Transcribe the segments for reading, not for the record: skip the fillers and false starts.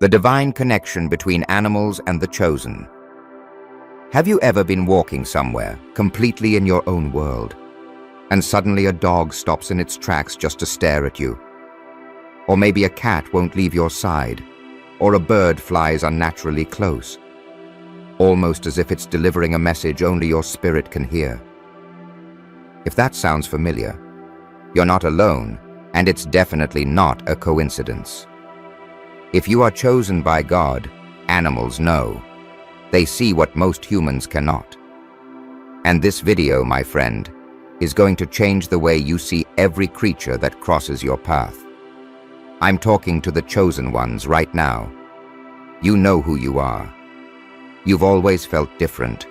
The divine connection between animals and the chosen. Have you ever been walking somewhere, completely in your own world, and suddenly a dog stops in its tracks just to stare at you? Or maybe a cat won't leave your side, or a bird flies unnaturally close, almost as if it's delivering a message only your spirit can hear. If that sounds familiar, you're not alone, and it's definitely not a coincidence. If you are chosen by God, animals know. They see what most humans cannot. And this video, my friend, is going to change the way you see every creature that crosses your path. I'm talking to the chosen ones right now. You know who you are. You've always felt different,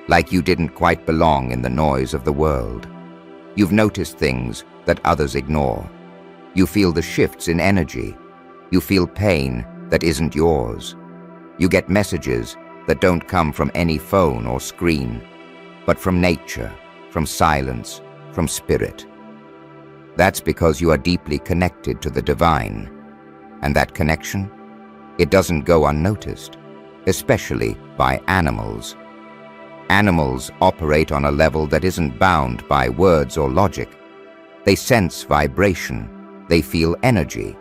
like you didn't quite belong in the noise of the world. You've noticed things that others ignore. You feel the shifts in energy. You feel pain that isn't yours. You get messages that don't come from any phone or screen, but from nature, from silence, from spirit. That's because you are deeply connected to the divine. And that connection, it doesn't go unnoticed, especially by animals. Animals operate on a level that isn't bound by words or logic. They sense vibration, they feel energy.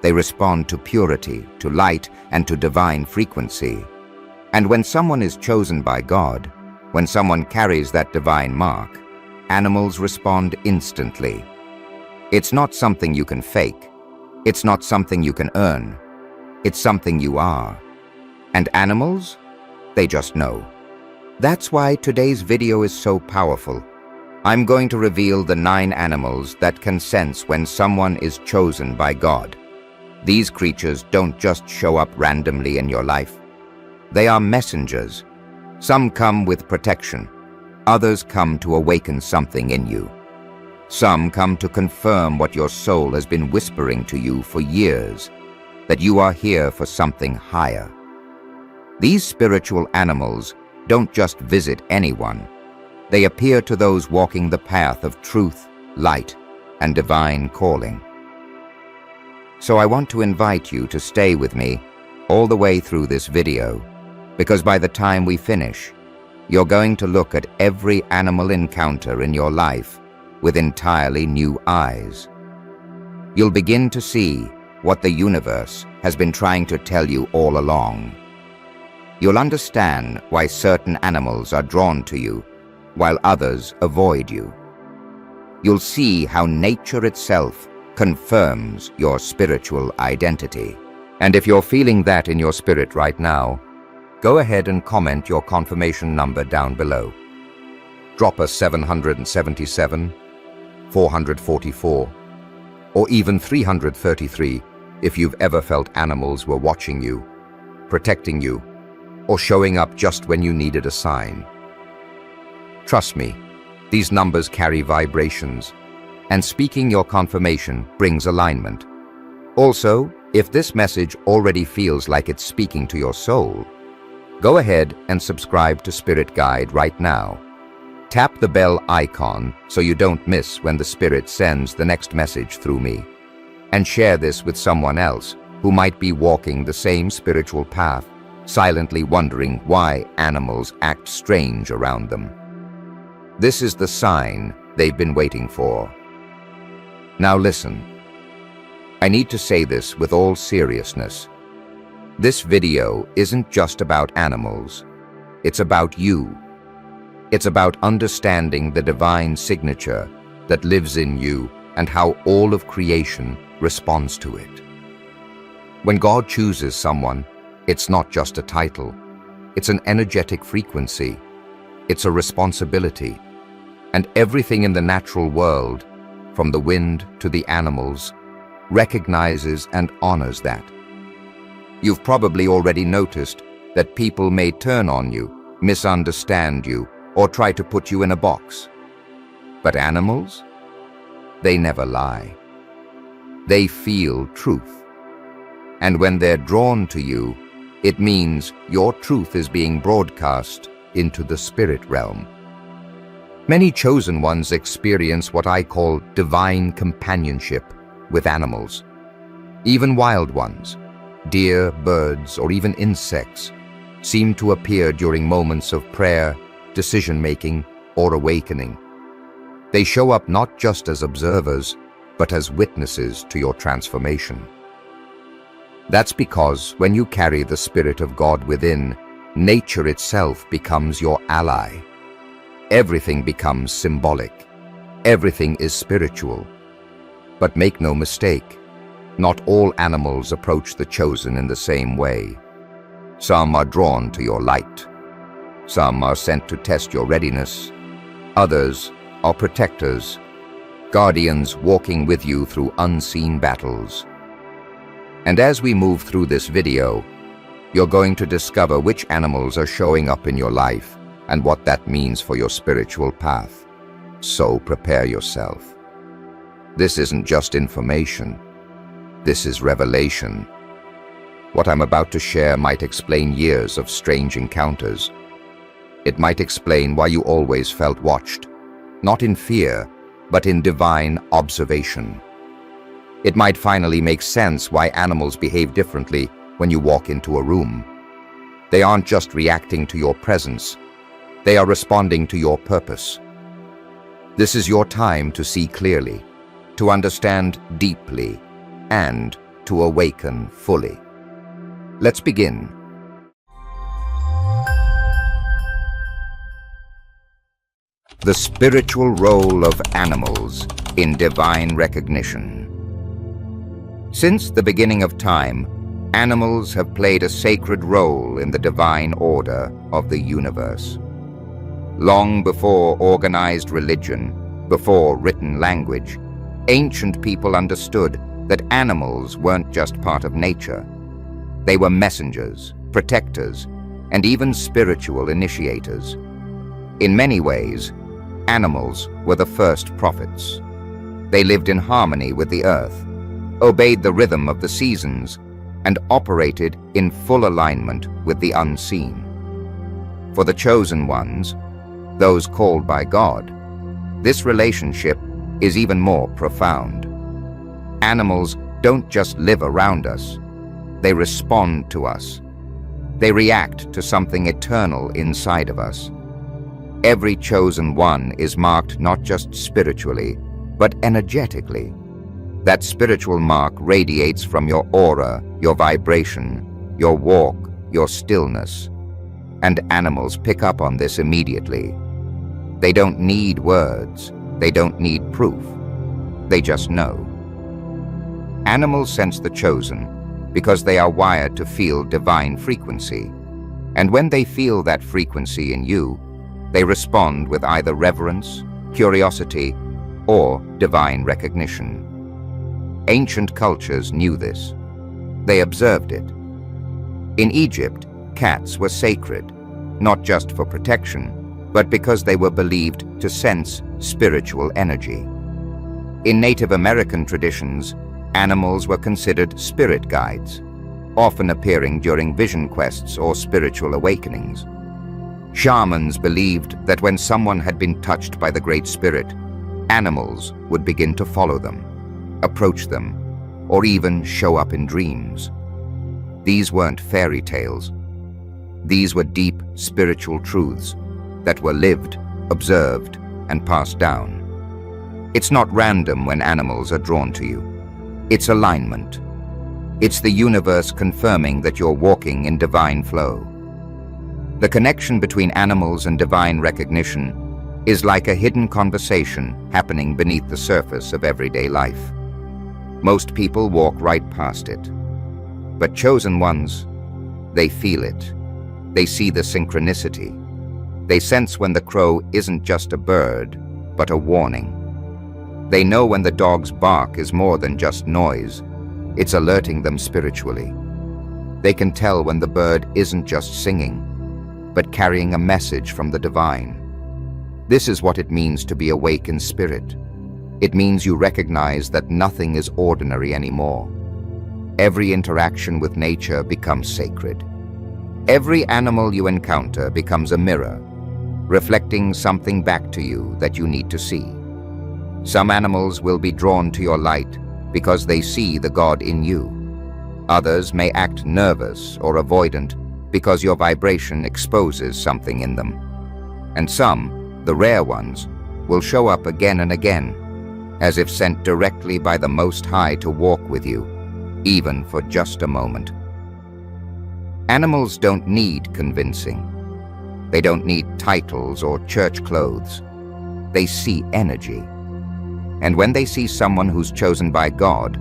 They respond to purity, to light, and to divine frequency. And when someone is chosen by God, when someone carries that divine mark, animals respond instantly. It's not something you can fake. It's not something you can earn. It's something you are. And animals? They just know. That's why today's video is so powerful. I'm going to reveal the 9 animals that can sense when someone is chosen by God. These creatures don't just show up randomly in your life. They are messengers. Some come with protection. Others come to awaken something in you. Some come to confirm what your soul has been whispering to you for years, that you are here for something higher. These spiritual animals don't just visit anyone. They appear to those walking the path of truth, light, and divine calling. So I want to invite you to stay with me all the way through this video, because by the time we finish, you're going to look at every animal encounter in your life with entirely new eyes. You'll begin to see what the universe has been trying to tell you all along. You'll understand why certain animals are drawn to you, while others avoid you. You'll see how nature itself confirms your spiritual identity. And if you're feeling that in your spirit right now, go ahead and comment your confirmation number down below. Drop a 777, 444, or even 333 if you've ever felt animals were watching you, protecting you, or showing up just when you needed a sign. Trust me, these numbers carry vibrations, and speaking your confirmation brings alignment. Also, if this message already feels like it's speaking to your soul, go ahead and subscribe to Spirit Guide right now. Tap the bell icon so you don't miss when the Spirit sends the next message through me. And share this with someone else who might be walking the same spiritual path, silently wondering why animals act strange around them. This is the sign they've been waiting for. Now listen. I need to say this with all seriousness. This video isn't just about animals. It's about you. It's about understanding the divine signature that lives in you and how all of creation responds to it. When God chooses someone, it's not just a title. It's an energetic frequency. It's a responsibility. And everything in the natural world, from the wind to the animals, recognizes and honors that. You've probably already noticed that people may turn on you, misunderstand you, or try to put you in a box. But animals? They never lie. They feel truth. And when they're drawn to you, it means your truth is being broadcast into the spirit realm. Many chosen ones experience what I call divine companionship with animals, even wild ones. Deer, birds, or even insects seem to appear during moments of prayer, decision-making, or awakening. They show up not just as observers, but as witnesses to your transformation. That's because when you carry the Spirit of God within, nature itself becomes your ally. Everything becomes symbolic. Everything is spiritual. But make no mistake, not all animals approach the chosen in the same way. Some are drawn to your light. Some are sent to test your readiness. Others are protectors, guardians walking with you through unseen battles. And as we move through this video, you're going to discover which animals are showing up in your life and what that means for your spiritual path. So prepare yourself. This isn't just information. This is revelation. What I'm about to share might explain years of strange encounters. It might explain why you always felt watched, not in fear, but in divine observation. It might finally make sense why animals behave differently when you walk into a room. They aren't just reacting to your presence. They are responding to your purpose. This is your time to see clearly, to understand deeply, and to awaken fully. Let's begin. The spiritual role of animals in divine recognition. Since the beginning of time, animals have played a sacred role in the divine order of the universe. Long before organized religion, before written language, ancient people understood that animals weren't just part of nature. They were messengers, protectors, and even spiritual initiators. In many ways, animals were the first prophets. They lived in harmony with the earth, obeyed the rhythm of the seasons, and operated in full alignment with the unseen. For the chosen ones, those called by God, this relationship is even more profound. Animals don't just live around us. They respond to us. They react to something eternal inside of us. Every chosen one is marked not just spiritually, but energetically. That spiritual mark radiates from your aura, your vibration, your walk, your stillness. And animals pick up on this immediately. They don't need words. They don't need proof. They just know. Animals sense the chosen because they are wired to feel divine frequency. And when they feel that frequency in you, they respond with either reverence, curiosity, or divine recognition. Ancient cultures knew this. They observed it. In Egypt, cats were sacred, not just for protection, but because they were believed to sense spiritual energy. In Native American traditions, animals were considered spirit guides, often appearing during vision quests or spiritual awakenings. Shamans believed that when someone had been touched by the Great Spirit, animals would begin to follow them, approach them, or even show up in dreams. These weren't fairy tales. These were deep spiritual truths that were lived, observed, and passed down. It's not random when animals are drawn to you. It's alignment. It's the universe confirming that you're walking in divine flow. The connection between animals and divine recognition is like a hidden conversation happening beneath the surface of everyday life. Most people walk right past it. But chosen ones, they feel it. They see the synchronicity. They sense when the crow isn't just a bird, but a warning. They know when the dog's bark is more than just noise. It's alerting them spiritually. They can tell when the bird isn't just singing, but carrying a message from the divine. This is what it means to be awake in spirit. It means you recognize that nothing is ordinary anymore. Every interaction with nature becomes sacred. Every animal you encounter becomes a mirror, reflecting something back to you that you need to see. Some animals will be drawn to your light because they see the God in you. Others may act nervous or avoidant because your vibration exposes something in them. And some, the rare ones, will show up again and again, as if sent directly by the Most High to walk with you, even for just a moment. Animals don't need convincing. They don't need titles or church clothes. They see energy. And when they see someone who's chosen by God,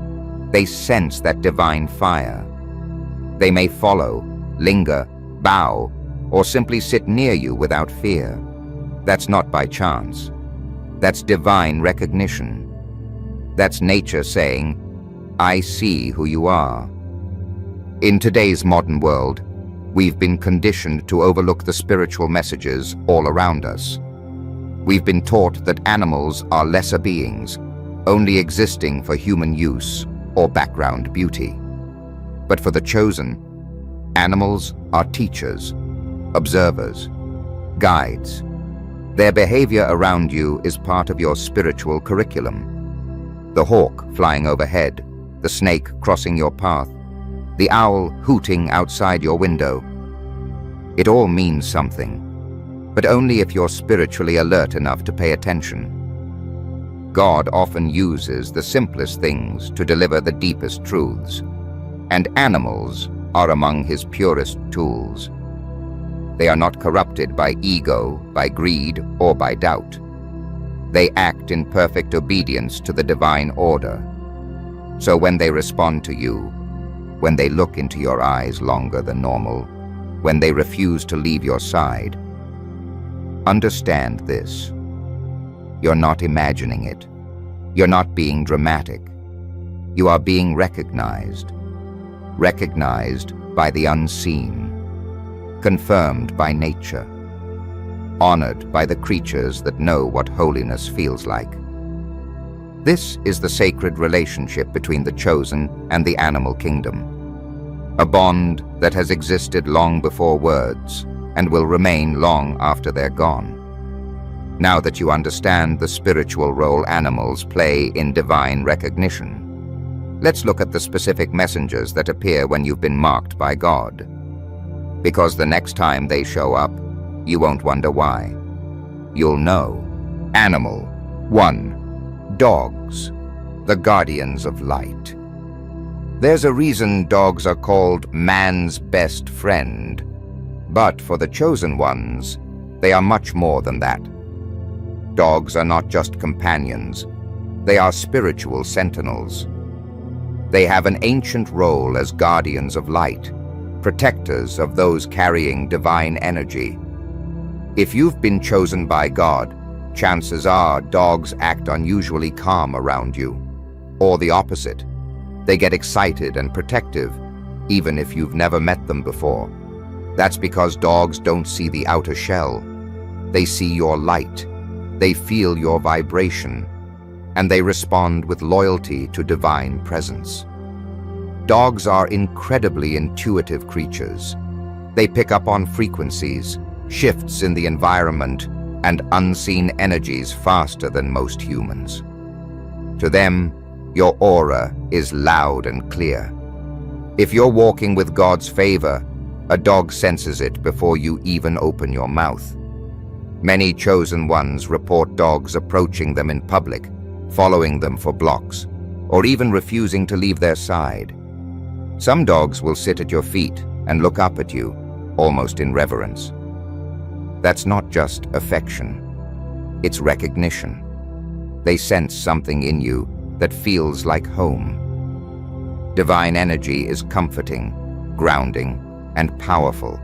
they sense that divine fire. They may follow, linger, bow, or simply sit near you without fear. That's not by chance. That's divine recognition. That's nature saying, "I see who you are." In today's modern world, we've been conditioned to overlook the spiritual messages all around us. We've been taught that animals are lesser beings, only existing for human use or background beauty. But for the chosen, animals are teachers, observers, guides. Their behavior around you is part of your spiritual curriculum. The hawk flying overhead, the snake crossing your path, the owl hooting outside your window. It all means something, but only if you're spiritually alert enough to pay attention. God often uses the simplest things to deliver the deepest truths, and animals are among his purest tools. They are not corrupted by ego, by greed, or by doubt. They act in perfect obedience to the divine order. So when they respond to you, when they look into your eyes longer than normal, when they refuse to leave your side, understand this. You're not imagining it. You're not being dramatic. You are being recognized. Recognized by the unseen. Confirmed by nature. Honored by the creatures that know what holiness feels like. This is the sacred relationship between the chosen and the animal kingdom. A bond that has existed long before words and will remain long after they're gone. Now that you understand the spiritual role animals play in divine recognition, let's look at the specific messengers that appear when you've been marked by God. Because the next time they show up, you won't wonder why. You'll know. Animal 1. Dogs, the guardians of light. There's a reason dogs are called man's best friend. But for the chosen ones, they are much more than that. Dogs are not just companions. They are spiritual sentinels. They have an ancient role as guardians of light, protectors of those carrying divine energy. If you've been chosen by God, chances are dogs act unusually calm around you. Or the opposite. They get excited and protective, even if you've never met them before. That's because dogs don't see the outer shell. They see your light. They feel your vibration. And they respond with loyalty to divine presence. Dogs are incredibly intuitive creatures. They pick up on frequencies, shifts in the environment, and unseen energies faster than most humans. To them, your aura is loud and clear. If you're walking with God's favor, a dog senses it before you even open your mouth. Many chosen ones report dogs approaching them in public, following them for blocks, or even refusing to leave their side. Some dogs will sit at your feet and look up at you, almost in reverence. That's not just affection. It's recognition. They sense something in you that feels like home. Divine energy is comforting, grounding, and powerful.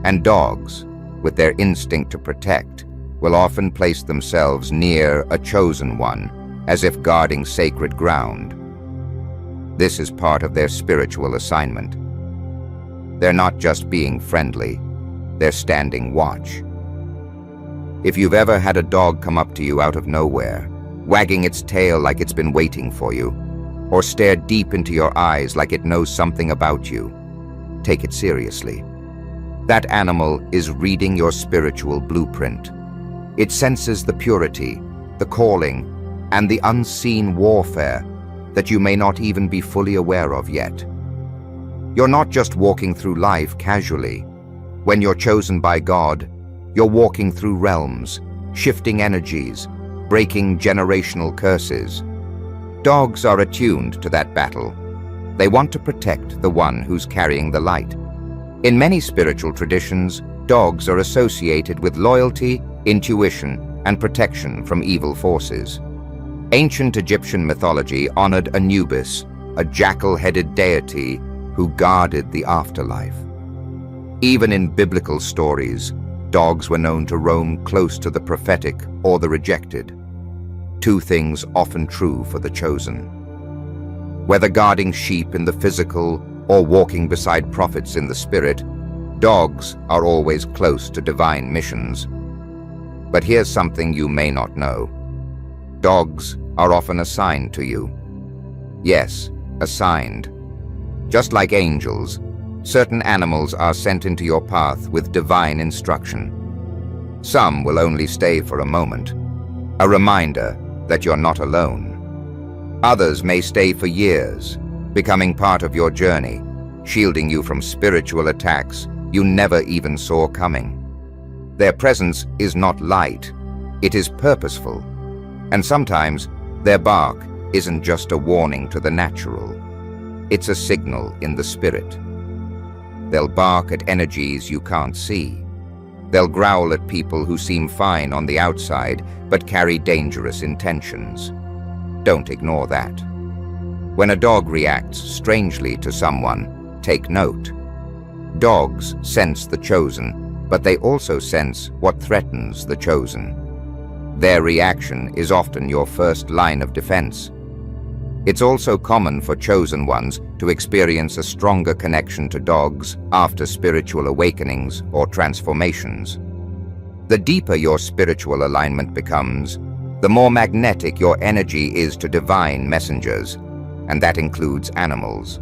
And dogs, with their instinct to protect, will often place themselves near a chosen one, as if guarding sacred ground. This is part of their spiritual assignment. They're not just being friendly, they're standing watch. If you've ever had a dog come up to you out of nowhere, wagging its tail like it's been waiting for you, or stare deep into your eyes like it knows something about you, take it seriously. That animal is reading your spiritual blueprint. It senses the purity, the calling, and the unseen warfare that you may not even be fully aware of yet. You're not just walking through life casually. When you're chosen by God, you're walking through realms, shifting energies, breaking generational curses. Dogs are attuned to that battle. They want to protect the one who's carrying the light. In many spiritual traditions, dogs are associated with loyalty, intuition, and protection from evil forces. Ancient Egyptian mythology honored Anubis, a jackal-headed deity who guarded the afterlife. Even in biblical stories, dogs were known to roam close to the prophetic or the rejected. Two things often true for the chosen. Whether guarding sheep in the physical or walking beside prophets in the spirit, dogs are always close to divine missions. But here's something you may not know. Dogs are often assigned to you. Yes, assigned. Just like angels, certain animals are sent into your path with divine instruction. Some will only stay for a moment, a reminder that you're not alone. Others may stay for years, becoming part of your journey, shielding you from spiritual attacks you never even saw coming. Their presence is not light, it is purposeful. And sometimes their bark isn't just a warning to the natural, it's a signal in the spirit. They'll bark at energies you can't see. They'll growl at people who seem fine on the outside but carry dangerous intentions. Don't ignore that. When a dog reacts strangely to someone, take note. Dogs sense the chosen, but they also sense what threatens the chosen. Their reaction is often your first line of defense. It's also common for chosen ones to experience a stronger connection to dogs after spiritual awakenings or transformations. The deeper your spiritual alignment becomes, the more magnetic your energy is to divine messengers, and that includes animals.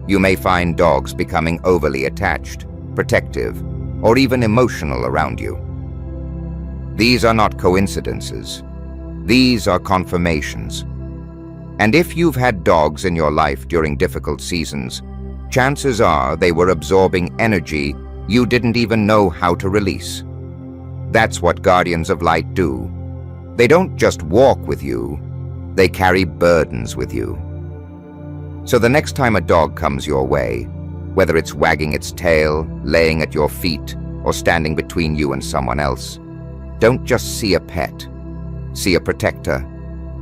You may find dogs becoming overly attached, protective, or even emotional around you. These are not coincidences. These are confirmations. And if you've had dogs in your life during difficult seasons, chances are they were absorbing energy you didn't even know how to release. That's what guardians of light do. They don't just walk with you, they carry burdens with you. So the next time a dog comes your way, whether it's wagging its tail, laying at your feet, or standing between you and someone else, don't just see a pet. See a protector.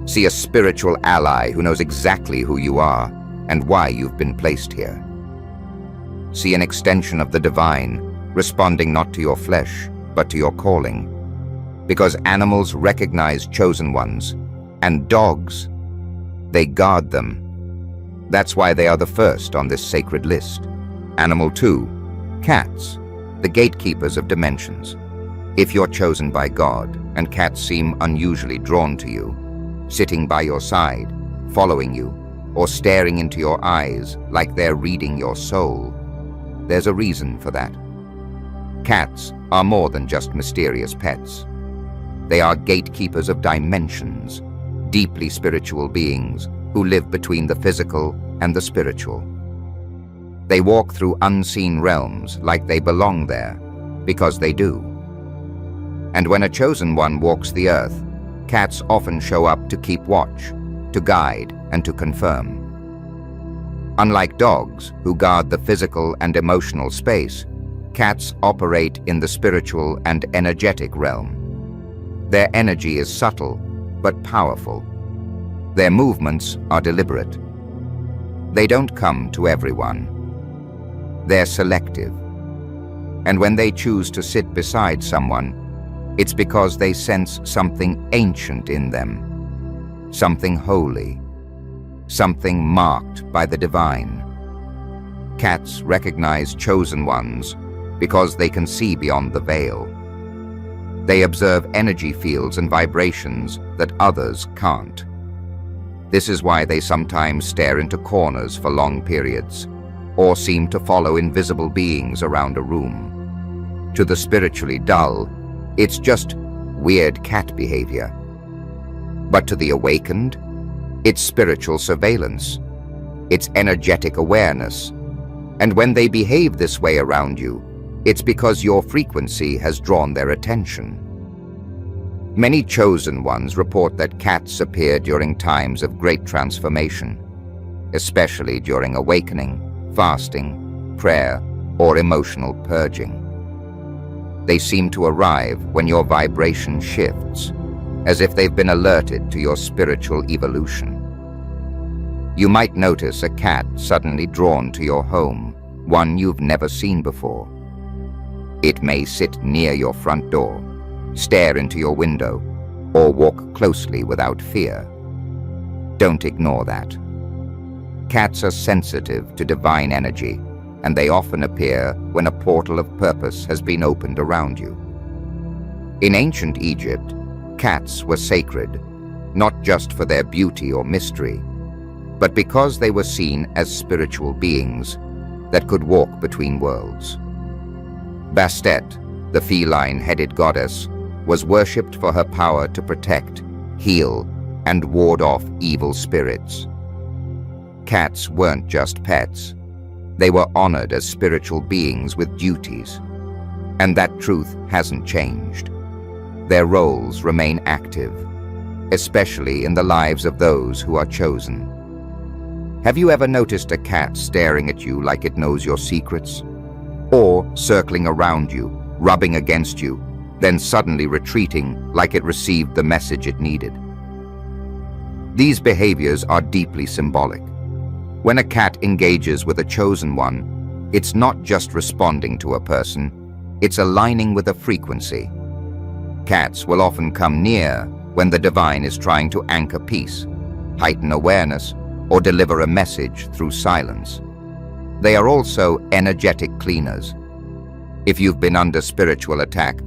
See a spiritual ally who knows exactly who you are and why you've been placed here. See an extension of the divine, responding not to your flesh, but to your calling. Because animals recognize chosen ones, and dogs, they guard them. That's why they are the first on this sacred list. Animal 2, cats, the gatekeepers of dimensions. If you're chosen by God, and cats seem unusually drawn to you, sitting by your side, following you, or staring into your eyes like they're reading your soul, there's a reason for that. Cats are more than just mysterious pets. They are gatekeepers of dimensions, deeply spiritual beings who live between the physical and the spiritual. They walk through unseen realms like they belong there, because they do. And when a chosen one walks the earth, cats often show up to keep watch, to guide, and to confirm. Unlike dogs, who guard the physical and emotional space, cats operate in the spiritual and energetic realm. Their energy is subtle, but powerful. Their movements are deliberate. They don't come to everyone. They're selective. And when they choose to sit beside someone, it's because they sense something ancient in them, something holy, something marked by the divine. Cats recognize chosen ones because they can see beyond the veil. They observe energy fields and vibrations that others can't. This is why they sometimes stare into corners for long periods, or seem to follow invisible beings around a room. To the spiritually dull, it's just weird cat behavior. But to the awakened, it's spiritual surveillance. It's energetic awareness, And when they behave this way around you, it's because your frequency has drawn their attention. Many chosen ones report that cats appear during times of great transformation, especially during awakening, fasting, prayer, or emotional purging. They seem to arrive when your vibration shifts, as if they've been alerted to your spiritual evolution. You might notice a cat suddenly drawn to your home, one you've never seen before. It may sit near your front door, stare into your window, or walk closely without fear. Don't ignore that. Cats are sensitive to divine energy, and they often appear when a portal of purpose has been opened around you. In ancient Egypt, cats were sacred, not just for their beauty or mystery, but because they were seen as spiritual beings that could walk between worlds. Bastet, the feline-headed goddess, was worshipped for her power to protect, heal, and ward off evil spirits. Cats weren't just pets. They were honored as spiritual beings with duties, and that truth hasn't changed. Their roles remain active, especially in the lives of those who are chosen. Have you ever noticed a cat staring at you like it knows your secrets? Or circling around you, rubbing against you, then suddenly retreating like it received the message it needed? These behaviors are deeply symbolic. When a cat engages with a chosen one, it's not just responding to a person, it's aligning with a frequency. Cats will often come near when the divine is trying to anchor peace, heighten awareness, or deliver a message through silence. They are also energetic cleaners. If you've been under spiritual attack,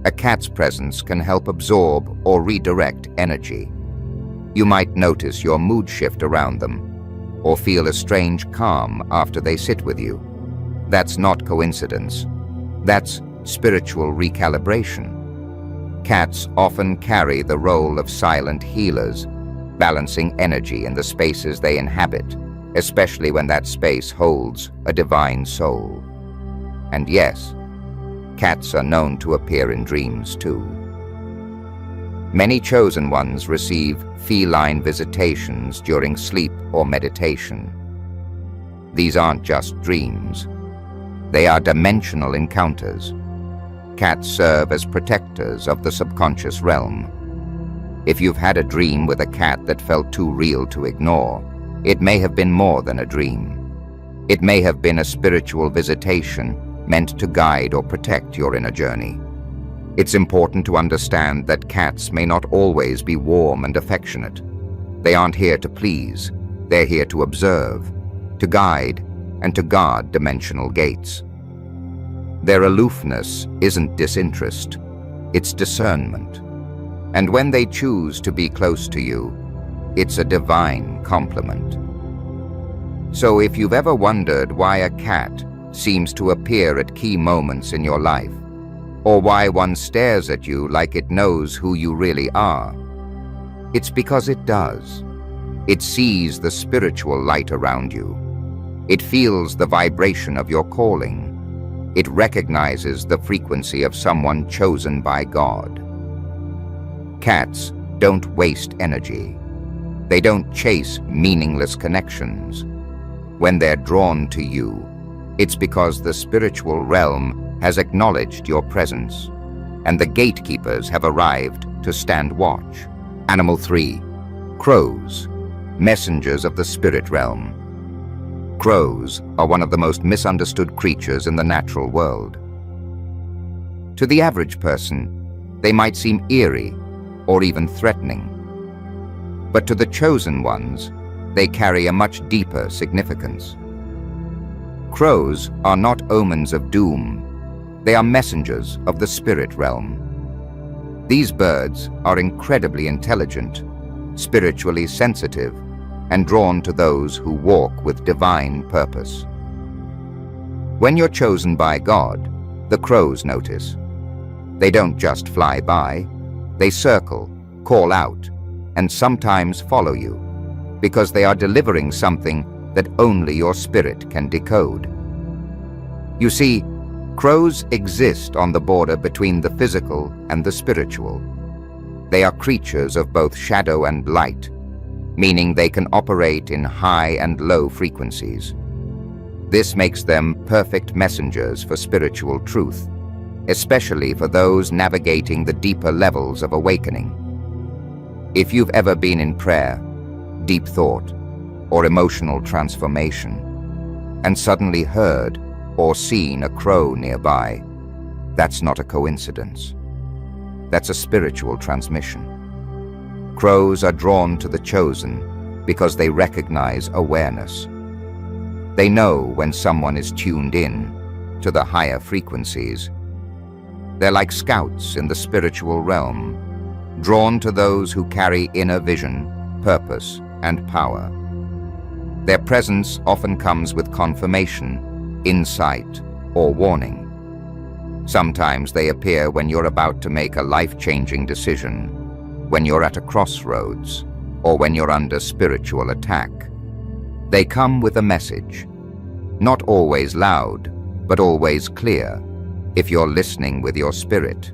a cat's presence can help absorb or redirect energy. You might notice your mood shift around them, or feel a strange calm after they sit with you. That's not coincidence. That's spiritual recalibration. Cats often carry the role of silent healers, balancing energy in the spaces they inhabit, especially when that space holds a divine soul. And yes, cats are known to appear in dreams too. Many chosen ones receive feline visitations during sleep or meditation. These aren't just dreams. They are dimensional encounters. Cats serve as protectors of the subconscious realm. If you've had a dream with a cat that felt too real to ignore, it may have been more than a dream. It may have been a spiritual visitation meant to guide or protect your inner journey. It's important to understand that cats may not always be warm and affectionate. They aren't here to please. They're here to observe, to guide, and to guard dimensional gates. Their aloofness isn't disinterest, it's discernment. And when they choose to be close to you, it's a divine compliment. So if you've ever wondered why a cat seems to appear at key moments in your life, or why one stares at you like it knows who you really are, it's because it does. It sees the spiritual light around you. It feels the vibration of your calling. It recognizes the frequency of someone chosen by God. Cats don't waste energy. They don't chase meaningless connections. When they're drawn to you, it's because the spiritual realm has acknowledged your presence, and the gatekeepers have arrived to stand watch. Animal 3. Crows, messengers of the spirit realm. Crows are one of the most misunderstood creatures in the natural world. To the average person, they might seem eerie or even threatening. But to the chosen ones, they carry a much deeper significance. Crows are not omens of doom. They are messengers of the spirit realm. These birds are incredibly intelligent, spiritually sensitive, and drawn to those who walk with divine purpose. When you're chosen by God, the crows notice. They don't just fly by, they circle, call out, and sometimes follow you, because they are delivering something that only your spirit can decode. You see, crows exist on the border between the physical and the spiritual. They are creatures of both shadow and light, meaning they can operate in high and low frequencies. This makes them perfect messengers for spiritual truth, especially for those navigating the deeper levels of awakening. If you've ever been in prayer, deep thought, or emotional transformation, and suddenly heard or seen a crow nearby, that's not a coincidence. That's a spiritual transmission. Crows are drawn to the chosen because they recognize awareness. They know when someone is tuned in to the higher frequencies. They're like scouts in the spiritual realm, drawn to those who carry inner vision, purpose, and power. Their presence often comes with confirmation, insight, or warning. Sometimes they appear when you're about to make a life-changing decision, when you're at a crossroads, or when you're under spiritual attack. They come with a message, not always loud, but always clear, if you're listening with your spirit.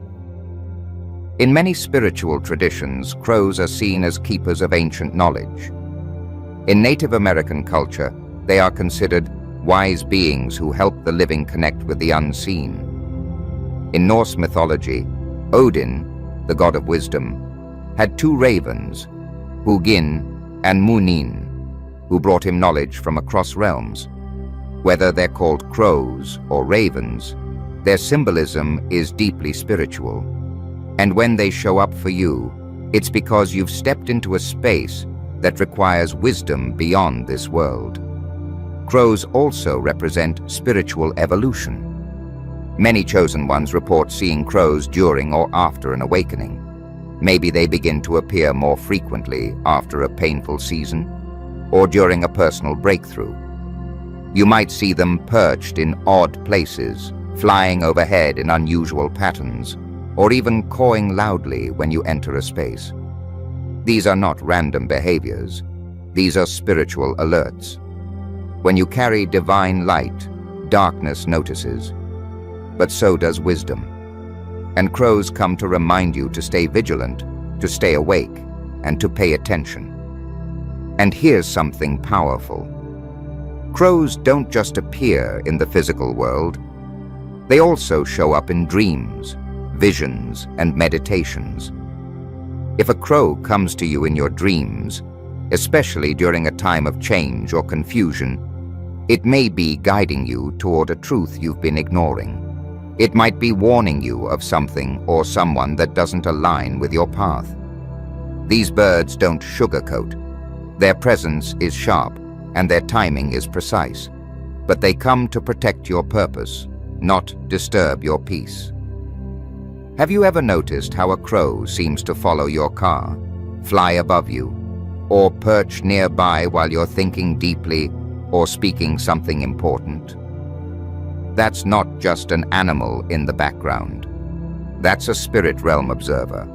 In many spiritual traditions, crows are seen as keepers of ancient knowledge. In Native American culture, they are considered wise beings who help the living connect with the unseen. In Norse mythology, Odin, the god of wisdom, had two ravens, Hugin and Munin, who brought him knowledge from across realms. Whether they're called crows or ravens, their symbolism is deeply spiritual. And when they show up for you, it's because you've stepped into a space that requires wisdom beyond this world. Crows also represent spiritual evolution. Many chosen ones report seeing crows during or after an awakening. Maybe they begin to appear more frequently after a painful season, or during a personal breakthrough. You might see them perched in odd places, flying overhead in unusual patterns, or even cawing loudly when you enter a space. These are not random behaviors. These are spiritual alerts. When you carry divine light, darkness notices, but so does wisdom. And crows come to remind you to stay vigilant, to stay awake, and to pay attention. And here's something powerful. Crows don't just appear in the physical world. They also show up in dreams, visions, and meditations. If a crow comes to you in your dreams, especially during a time of change or confusion, it may be guiding you toward a truth you've been ignoring. It might be warning you of something or someone that doesn't align with your path. These birds don't sugarcoat. Their presence is sharp and their timing is precise, but they come to protect your purpose, not disturb your peace. Have you ever noticed how a crow seems to follow your car, fly above you, or perch nearby while you're thinking deeply or speaking something important? That's not just an animal in the background. That's a spirit realm observer.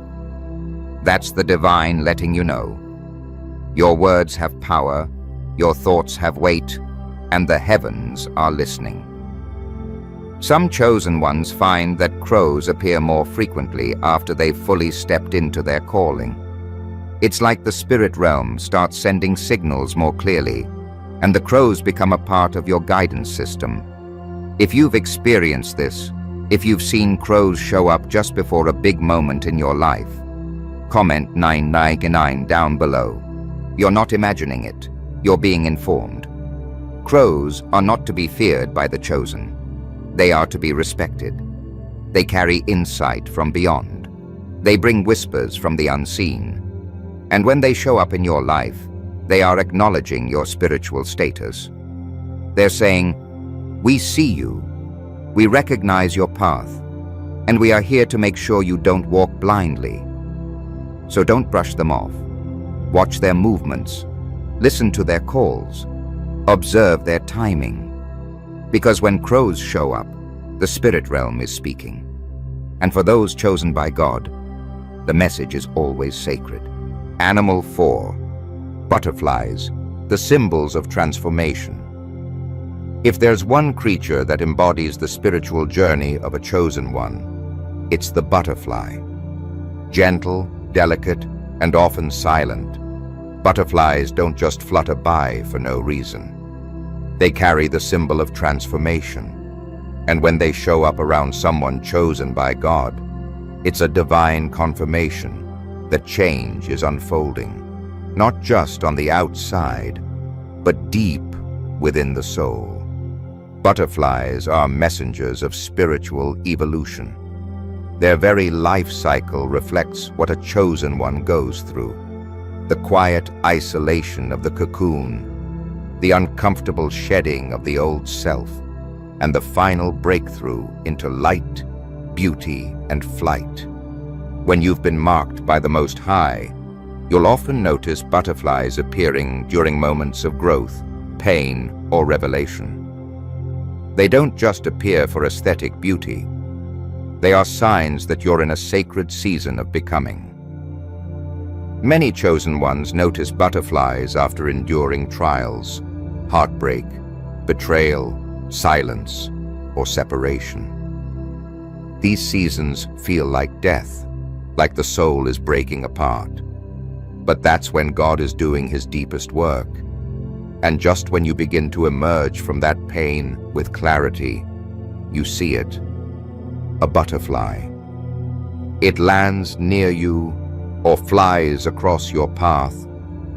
That's the divine letting you know. Your words have power, your thoughts have weight, and the heavens are listening. Some chosen ones find that crows appear more frequently after they've fully stepped into their calling. It's like the spirit realm starts sending signals more clearly, and the crows become a part of your guidance system. If you've experienced this, if you've seen crows show up just before a big moment in your life, comment 999 down below. You're not imagining it, you're being informed. Crows are not to be feared by the chosen. They are to be respected. They carry insight from beyond. They bring whispers from the unseen. And when they show up in your life, they are acknowledging your spiritual status. They're saying, "We see you. We recognize your path. And we are here to make sure you don't walk blindly." So don't brush them off. Watch their movements. Listen to their calls. Observe their timing. Because when crows show up, the spirit realm is speaking. And for those chosen by God, the message is always sacred. Animal 4. Butterflies, the symbols of transformation. If there's one creature that embodies the spiritual journey of a chosen one, it's the butterfly. Gentle, delicate, and often silent, butterflies don't just flutter by for no reason. They carry the symbol of transformation, and when they show up around someone chosen by God, it's a divine confirmation that change is unfolding, not just on the outside, but deep within the soul. Butterflies are messengers of spiritual evolution. Their very life cycle reflects what a chosen one goes through. The quiet isolation of the cocoon, the uncomfortable shedding of the old self, and the final breakthrough into light, beauty, and flight. When you've been marked by the Most High, you'll often notice butterflies appearing during moments of growth, pain, or revelation. They don't just appear for aesthetic beauty. They are signs that you're in a sacred season of becoming. Many chosen ones notice butterflies after enduring trials, heartbreak, betrayal, silence, or separation. These seasons feel like death, like the soul is breaking apart. But that's when God is doing his deepest work. And just when you begin to emerge from that pain with clarity, you see it. A butterfly. It lands near you, or flies across your path,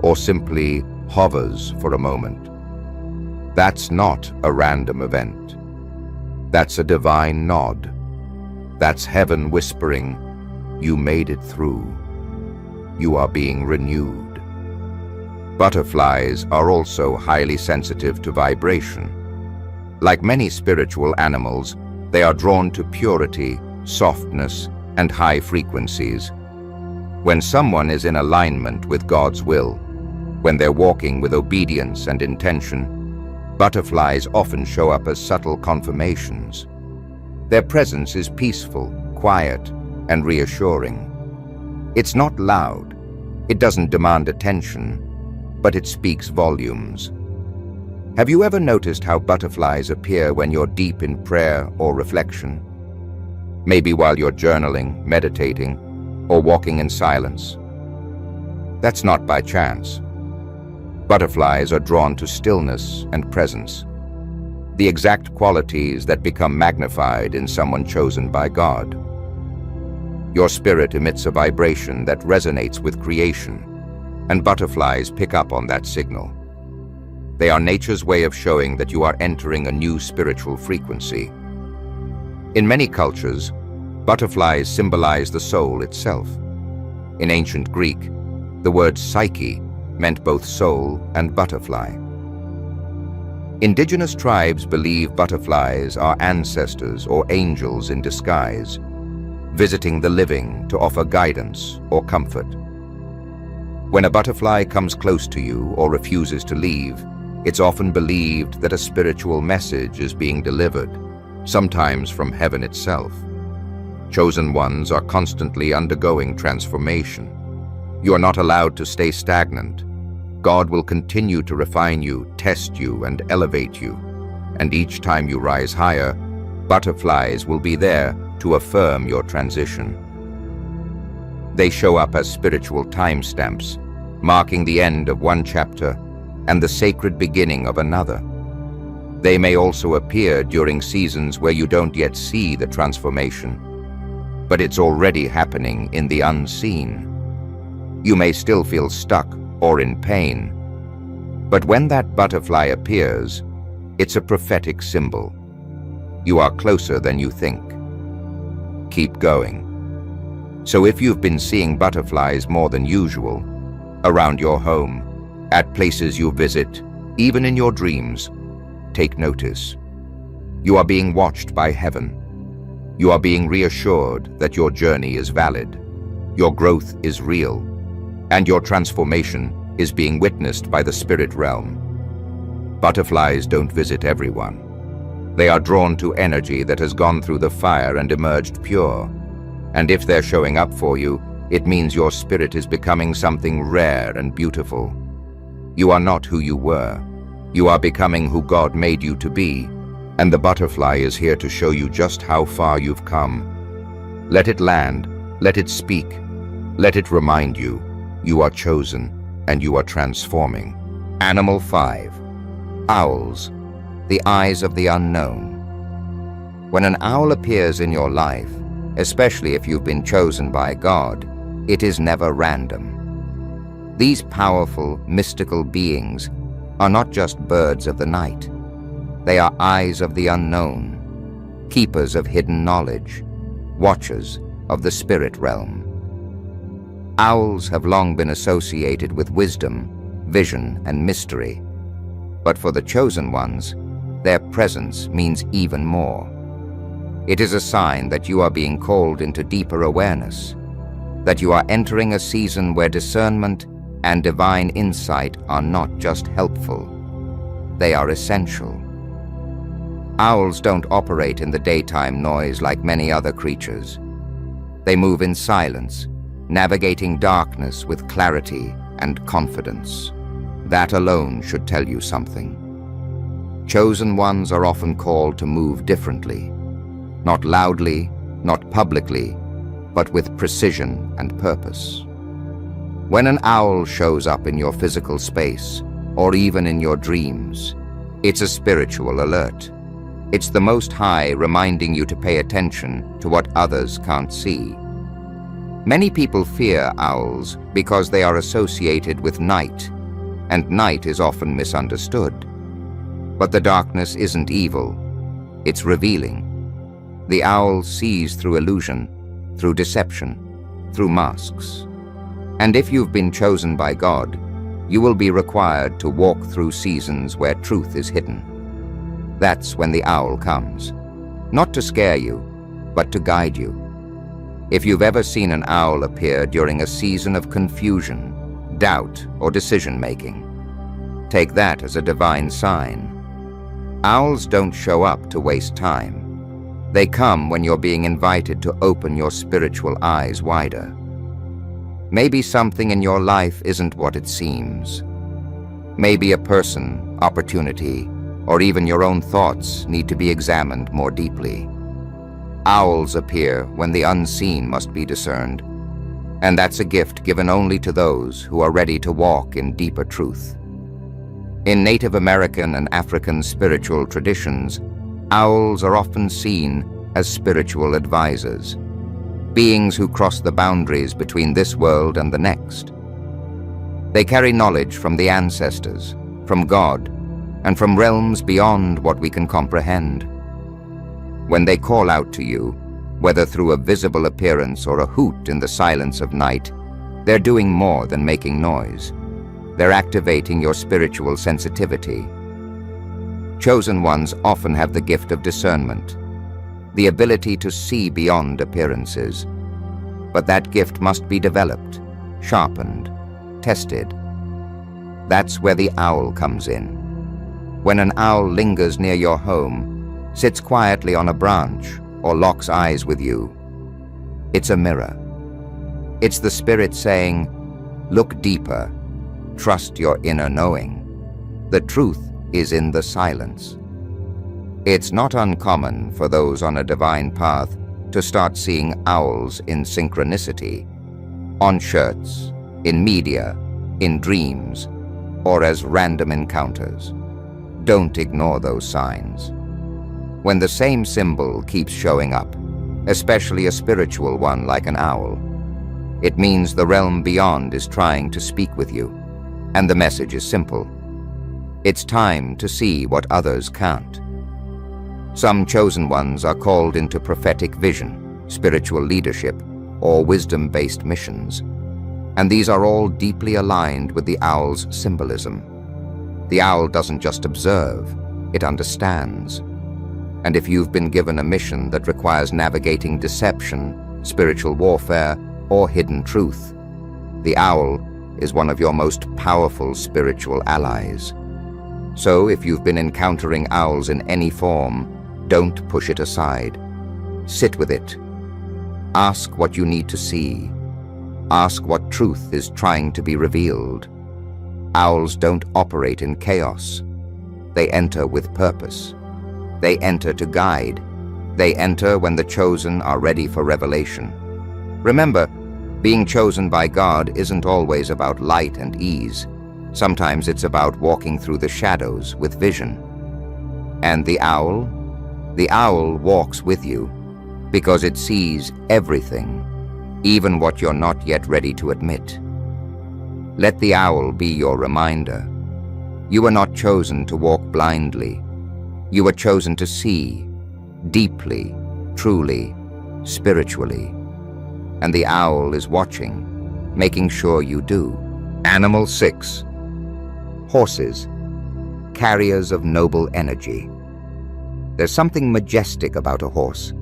or simply hovers for a moment. That's not a random event. That's a divine nod. That's heaven whispering, you made it through. You are being renewed. Butterflies are also highly sensitive to vibration. Like many spiritual animals, they are drawn to purity, softness, and high frequencies. When someone is in alignment with God's will, when they're walking with obedience and intention, butterflies often show up as subtle confirmations. Their presence is peaceful, quiet, and reassuring. It's not loud, it doesn't demand attention, but it speaks volumes. Have you ever noticed how butterflies appear when you're deep in prayer or reflection? Maybe while you're journaling, meditating, or walking in silence. That's not by chance. Butterflies are drawn to stillness and presence, the exact qualities that become magnified in someone chosen by God. Your spirit emits a vibration that resonates with creation, and butterflies pick up on that signal. They are nature's way of showing that you are entering a new spiritual frequency. In many cultures, butterflies symbolize the soul itself. In ancient Greek, the word psyche meant both soul and butterfly. Indigenous tribes believe butterflies are ancestors or angels in disguise, visiting the living to offer guidance or comfort. When a butterfly comes close to you or refuses to leave, it's often believed that a spiritual message is being delivered, sometimes from heaven itself. Chosen ones are constantly undergoing transformation. You are not allowed to stay stagnant. God will continue to refine you, test you, and elevate you. And each time you rise higher, butterflies will be there to affirm your transition. They show up as spiritual timestamps, marking the end of one chapter and the sacred beginning of another. They may also appear during seasons where you don't yet see the transformation, but it's already happening in the unseen. You may still feel stuck or in pain, but when that butterfly appears, it's a prophetic symbol. You are closer than you think. Keep going. So if you've been seeing butterflies more than usual, around your home, at places you visit, even in your dreams, take notice. You are being watched by heaven. You are being reassured that your journey is valid, your growth is real, and your transformation is being witnessed by the spirit realm. Butterflies don't visit everyone. They are drawn to energy that has gone through the fire and emerged pure. And if they're showing up for you, it means your spirit is becoming something rare and beautiful. You are not who you were. You are becoming who God made you to be, and the butterfly is here to show you just how far you've come. Let it land, let it speak, let it remind you, you are chosen and you are transforming. Animal 5. Owls, the eyes of the unknown. When an owl appears in your life, especially if you've been chosen by God, it is never random. These powerful, mystical beings are not just birds of the night. They are eyes of the unknown, keepers of hidden knowledge, watchers of the spirit realm. Owls have long been associated with wisdom, vision, and mystery. But for the chosen ones, their presence means even more. It is a sign that you are being called into deeper awareness, that you are entering a season where discernment and divine insight are not just helpful, they are essential. Owls don't operate in the daytime noise like many other creatures. They move in silence, navigating darkness with clarity and confidence. That alone should tell you something. Chosen ones are often called to move differently, not loudly, not publicly, but with precision and purpose. When an owl shows up in your physical space, or even in your dreams, it's a spiritual alert. It's the Most High reminding you to pay attention to what others can't see. Many people fear owls because they are associated with night, and night is often misunderstood. But the darkness isn't evil, it's revealing. The owl sees through illusion, through deception, through masks. And if you've been chosen by God, you will be required to walk through seasons where truth is hidden. That's when the owl comes, not to scare you, but to guide you. If you've ever seen an owl appear during a season of confusion, doubt, or decision-making, take that as a divine sign. Owls don't show up to waste time. They come when you're being invited to open your spiritual eyes wider. Maybe something in your life isn't what it seems. Maybe a person, opportunity, or even your own thoughts need to be examined more deeply. Owls appear when the unseen must be discerned, and that's a gift given only to those who are ready to walk in deeper truth. In Native American and African spiritual traditions, owls are often seen as spiritual advisors, beings who cross the boundaries between this world and the next. They carry knowledge from the ancestors, from God, and from realms beyond what we can comprehend. When they call out to you, whether through a visible appearance or a hoot in the silence of night, they're doing more than making noise. They're activating your spiritual sensitivity. Chosen ones often have the gift of discernment, the ability to see beyond appearances. But that gift must be developed, sharpened, tested. That's where the owl comes in. When an owl lingers near your home, sits quietly on a branch, or locks eyes with you, it's a mirror. It's the spirit saying, look deeper, trust your inner knowing. The truth is in the silence. It's not uncommon for those on a divine path to start seeing owls in synchronicity, on shirts, in media, in dreams, or as random encounters. Don't ignore those signs. When the same symbol keeps showing up, especially a spiritual one like an owl, it means the realm beyond is trying to speak with you, and the message is simple. It's time to see what others can't. Some chosen ones are called into prophetic vision, spiritual leadership, or wisdom-based missions, and these are all deeply aligned with the owl's symbolism. The owl doesn't just observe, it understands. And if you've been given a mission that requires navigating deception, spiritual warfare, or hidden truth, the owl is one of your most powerful spiritual allies. So if you've been encountering owls in any form, don't push it aside. Sit with it. Ask what you need to see. Ask what truth is trying to be revealed. Owls don't operate in chaos. they enter with purpose. They enter to guide. They enter when the chosen are ready for revelation. Remember, being chosen by God isn't always about light and ease. Sometimes it's about walking through the shadows with vision. And the owl walks with you because it sees everything, even what you're not yet ready to admit. Let the owl be your reminder. You are not chosen to walk blindly. You are chosen to see deeply, truly, spiritually. And the owl is watching, making sure you do. Animal 6. Horses, carriers of noble energy. There's something majestic about a horse.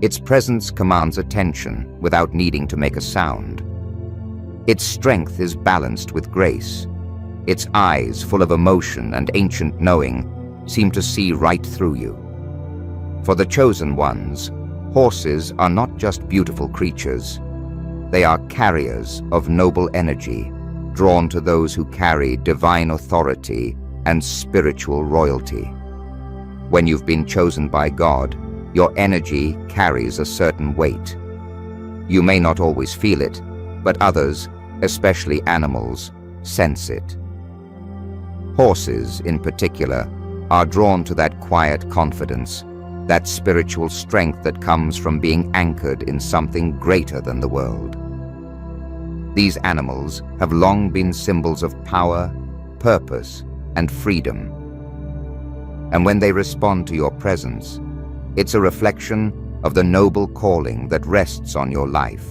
Its presence commands attention without needing to make a sound. Its strength is balanced with grace. Its eyes, full of emotion and ancient knowing, seem to see right through you. For the chosen ones, horses are not just beautiful creatures. They are carriers of noble energy, drawn to those who carry divine authority and spiritual royalty. When you've been chosen by God, your energy carries a certain weight. You may not always feel it, but others, especially animals, sense it. Horses, in particular, are drawn to that quiet confidence, that spiritual strength that comes from being anchored in something greater than the world. These animals have long been symbols of power, purpose, and freedom. And when they respond to your presence, it's a reflection of the noble calling that rests on your life.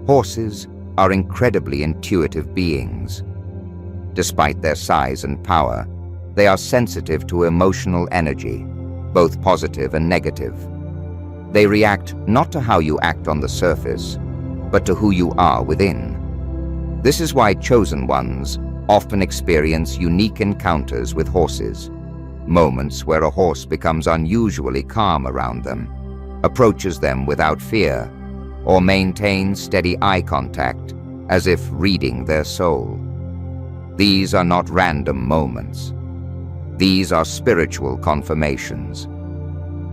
Horses are incredibly intuitive beings. Despite their size and power, they are sensitive to emotional energy, both positive and negative. They react not to how you act on the surface, but to who you are within. This is why chosen ones often experience unique encounters with horses, moments where a horse becomes unusually calm around them, approaches them without fear, or maintains steady eye contact as if reading their soul. These are not random moments. These are spiritual confirmations.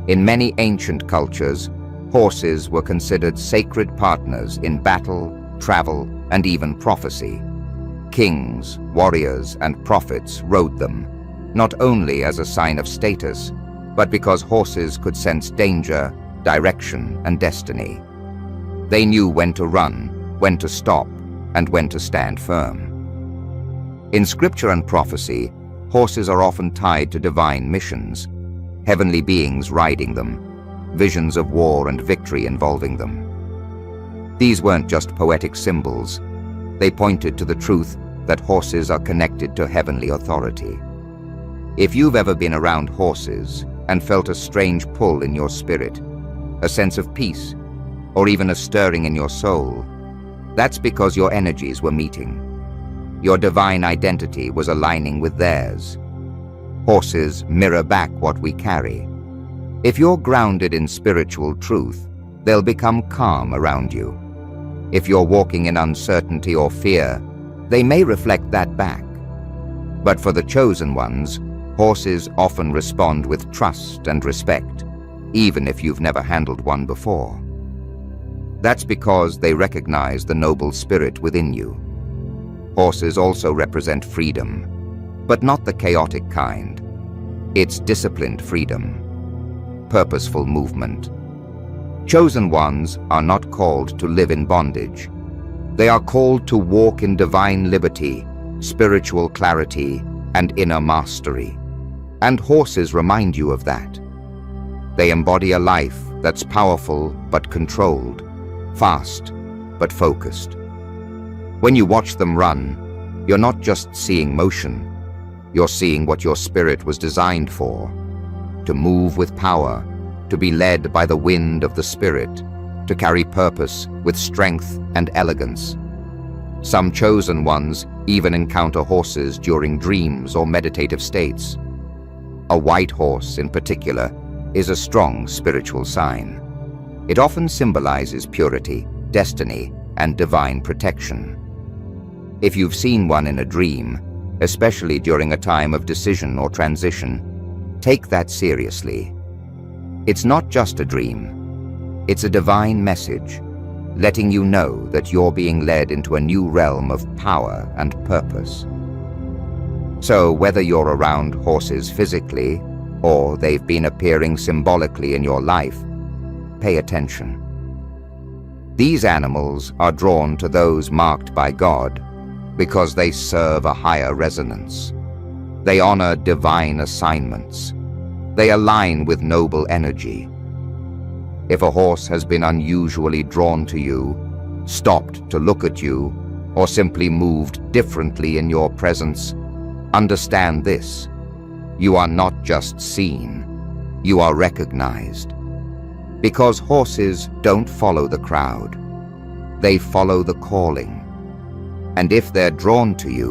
In many ancient cultures, horses were considered sacred partners in battle, travel, and even prophecy. Kings, warriors, and prophets rode them, not only as a sign of status, but because horses could sense danger, direction, and destiny. They knew when to run, when to stop, and when to stand firm. In scripture and prophecy, horses are often tied to divine missions, heavenly beings riding them, visions of war and victory involving them. These weren't just poetic symbols. They pointed to the truth that horses are connected to heavenly authority. If you've ever been around horses and felt a strange pull in your spirit, a sense of peace, or even a stirring in your soul, that's because your energies were meeting. Your divine identity was aligning with theirs. Horses mirror back what we carry. If you're grounded in spiritual truth, they'll become calm around you. If you're walking in uncertainty or fear, they may reflect that back. But for the chosen ones, horses often respond with trust and respect, even if you've never handled one before. That's because they recognize the noble spirit within you. Horses also represent freedom, but not the chaotic kind. It's disciplined freedom, purposeful movement. Chosen ones are not called to live in bondage. They are called to walk in divine liberty, spiritual clarity, and inner mastery. And horses remind you of that. They embody a life that's powerful but controlled, fast but focused. When you watch them run, you're not just seeing motion, you're seeing what your spirit was designed for: to move with power, to be led by the wind of the Spirit, to carry purpose with strength and elegance. Some chosen ones even encounter horses during dreams or meditative states. A white horse, in particular, is a strong spiritual sign. It often symbolizes purity, destiny, and divine protection. If you've seen one in a dream, especially during a time of decision or transition. Take that seriously. It's not just a dream. It's a divine message, letting you know that you're being led into a new realm of power and purpose. So whether you're around horses physically, or they've been appearing symbolically in your life, pay attention. These animals are drawn to those marked by God because they serve a higher resonance. They honor divine assignments. They align with noble energy. If a horse has been unusually drawn to you, stopped to look at you, or simply moved differently in your presence, understand this: you are not just seen, you are recognized. Because horses don't follow the crowd, they follow the calling. And if they're drawn to you,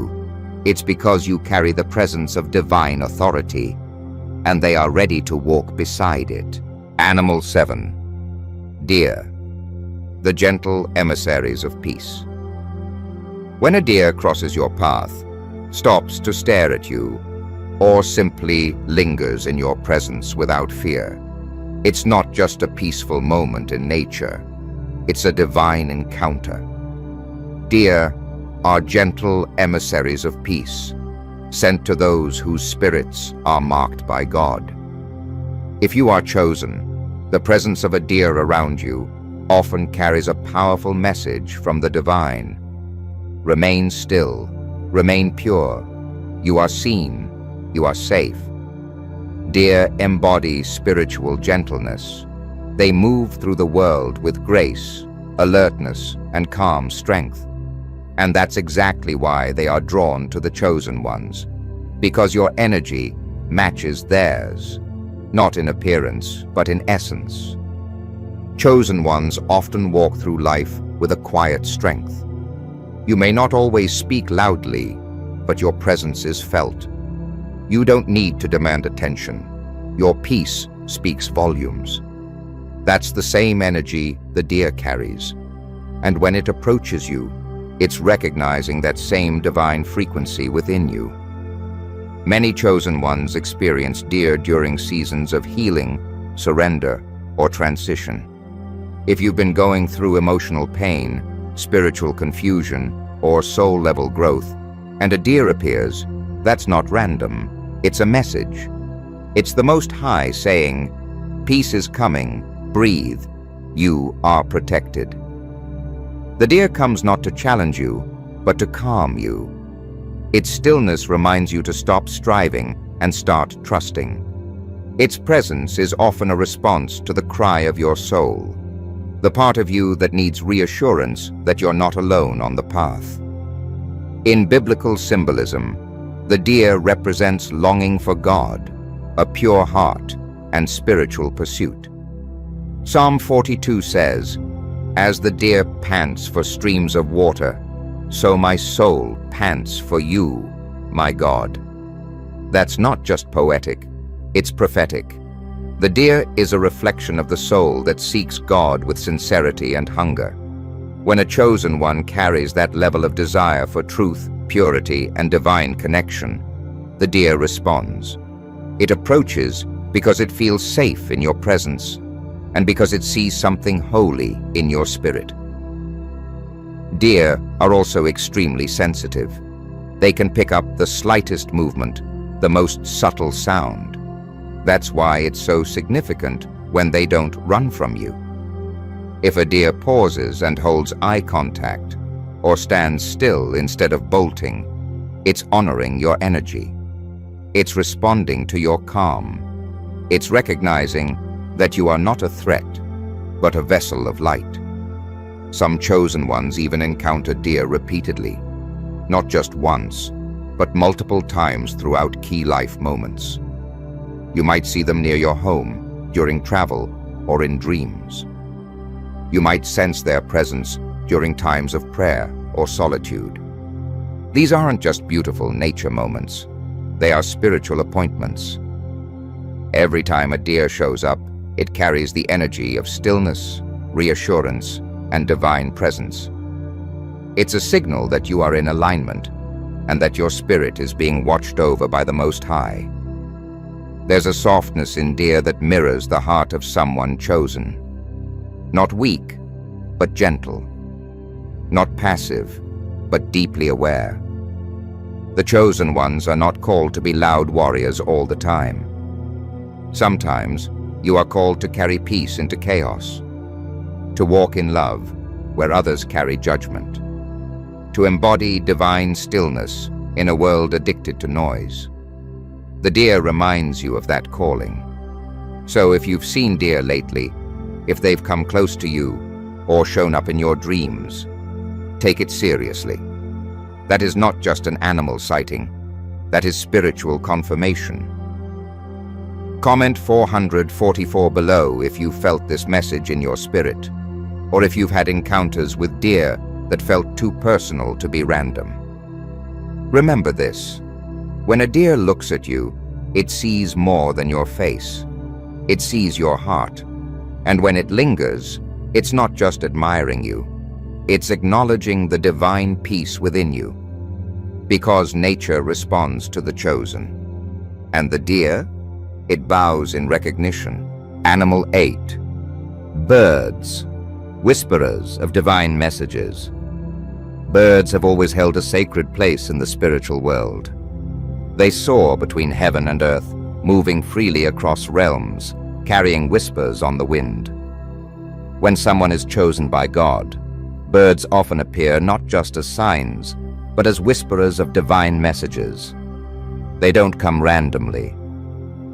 it's because you carry the presence of divine authority, and they are ready to walk beside it. Animal 7. Deer, the gentle emissaries of peace. When a deer crosses your path, stops to stare at you, or simply lingers in your presence without fear, it's not just a peaceful moment in nature, it's a divine encounter. Deer are gentle emissaries of peace, sent to those whose spirits are marked by God. If you are chosen, the presence of a deer around you often carries a powerful message from the divine. Remain still, remain pure. You are seen, you are safe. Deer embody spiritual gentleness. They move through the world with grace, alertness, and calm strength. And that's exactly why they are drawn to the chosen ones, because your energy matches theirs, not in appearance, but in essence. Chosen ones often walk through life with a quiet strength. You may not always speak loudly, but your presence is felt. You don't need to demand attention. Your peace speaks volumes. That's the same energy the deer carries. And when it approaches you, it's recognizing that same divine frequency within you. Many chosen ones experience deer during seasons of healing, surrender, or transition. If you've been going through emotional pain, spiritual confusion, or soul-level growth, and a deer appears, that's not random. It's a message. It's the Most High saying, "Peace is coming, breathe, you are protected." The deer comes not to challenge you, but to calm you. Its stillness reminds you to stop striving and start trusting. Its presence is often a response to the cry of your soul, the part of you that needs reassurance that you're not alone on the path. In biblical symbolism, the deer represents longing for God, a pure heart, and spiritual pursuit. Psalm 42 says, "As the deer pants for streams of water, so my soul pants for you, my God." That's not just poetic, it's prophetic. The deer is a reflection of the soul that seeks God with sincerity and hunger. When a chosen one carries that level of desire for truth, purity, and divine connection, the deer responds. It approaches because it feels safe in your presence, and because it sees something holy in your spirit. Deer are also extremely sensitive. They can pick up the slightest movement, the most subtle sound. That's why it's so significant when they don't run from you. If a deer pauses and holds eye contact, or stands still instead of bolting, it's honoring your energy. It's responding to your calm. It's recognizing that you are not a threat, but a vessel of light. Some chosen ones even encounter deer repeatedly, not just once, but multiple times throughout key life moments. You might see them near your home, during travel, or in dreams. You might sense their presence during times of prayer or solitude. These aren't just beautiful nature moments, they are spiritual appointments. Every time a deer shows up, it carries the energy of stillness, reassurance, and divine presence. It's a signal that you are in alignment, and that your spirit is being watched over by the Most High. There's a softness in deer that mirrors the heart of someone chosen. Not weak, but gentle. Not passive, but deeply aware. The chosen ones are not called to be loud warriors all the time. Sometimes you are called to carry peace into chaos, to walk in love where others carry judgment, to embody divine stillness in a world addicted to noise. The deer reminds you of that calling. So if you've seen deer lately, if they've come close to you or shown up in your dreams, take it seriously. That is not just an animal sighting, that is spiritual confirmation. Comment 444 below if you felt this message in your spirit, or if you've had encounters with deer that felt too personal to be random. Remember this: when a deer looks at you, it sees more than your face. It sees your heart. And when it lingers, it's not just admiring you, it's acknowledging the divine peace within you. Because nature responds to the chosen. And the deer? It bows in recognition. Animal 8. Birds, whisperers of divine messages. Birds have always held a sacred place in the spiritual world. They soar between heaven and earth, moving freely across realms, carrying whispers on the wind. When someone is chosen by God, birds often appear not just as signs, but as whisperers of divine messages. They don't come randomly.